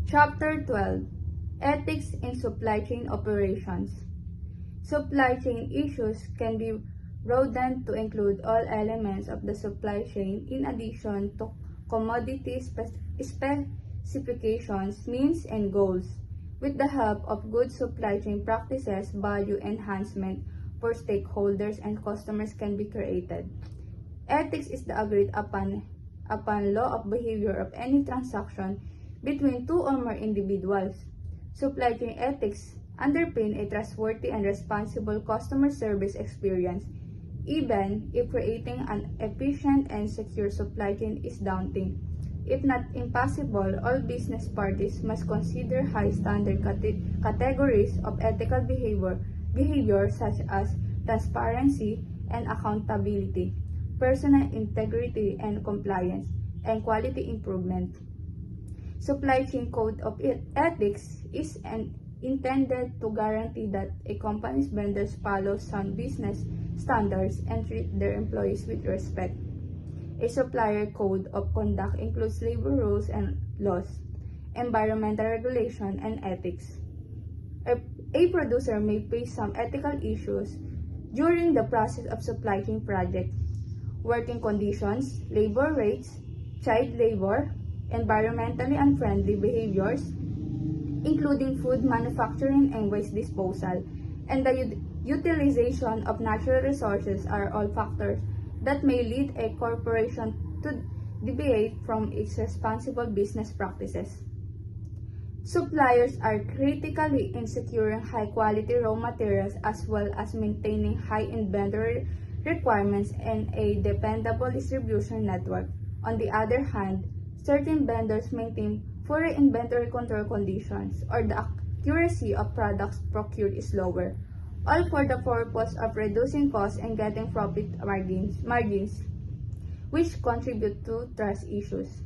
Chapter 12: Ethics in Supply Chain Operations. Supply chain issues can be broadened to include all elements of the supply chain in addition to commodity specifications, means, and goals. With the help of good supply chain practices, value enhancement for stakeholders and customers can be created. Ethics is the agreed upon law of behavior of any transaction between two or more individuals. Supply chain ethics underpin a trustworthy and responsible customer service experience, even if creating an efficient and secure supply chain is daunting. If not impossible, all business parties must consider high standard categories of ethical behavior such as transparency and accountability, personal integrity and compliance, and quality improvement. Supply chain code of ethics is intended to guarantee that a company's vendors follow sound business standards and treat their employees with respect. A supplier code of conduct includes labor rules and laws, environmental regulation, and ethics. A producer may face some ethical issues during the process of supply chain project. Working conditions, labor rates, child labor, environmentally unfriendly behaviors, including food manufacturing and waste disposal, and the utilization of natural resources are all factors that may lead a corporation to deviate from its responsible business practices. Suppliers are critically in securing high-quality raw materials as well as maintaining high inventory requirements and a dependable distribution network. On the other hand, certain vendors maintain poor inventory control conditions or the accuracy of products procured is lower, all for the purpose of reducing costs and getting profit margins, which contribute to trust issues.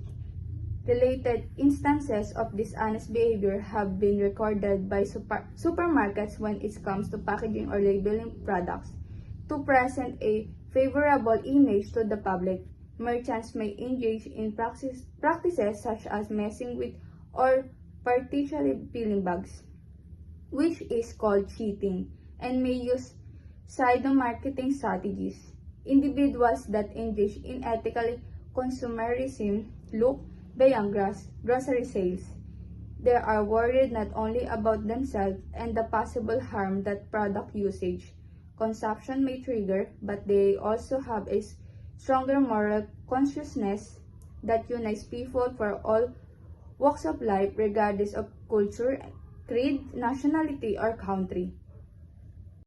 Related instances of dishonest behavior have been recorded by supermarkets when it comes to packaging or labeling products. To present a favorable image to the public, merchants may engage in practices such as messing with or partially peeling bags, which is called cheating, and may use pseudo-marketing strategies. Individuals that engage in ethical consumerism look beyond grocery sales. They are worried not only about themselves and the possible harm that product usage, consumption may trigger, but they also have a stronger moral consciousness that unites people for all walks of life regardless of culture, creed, nationality, or country.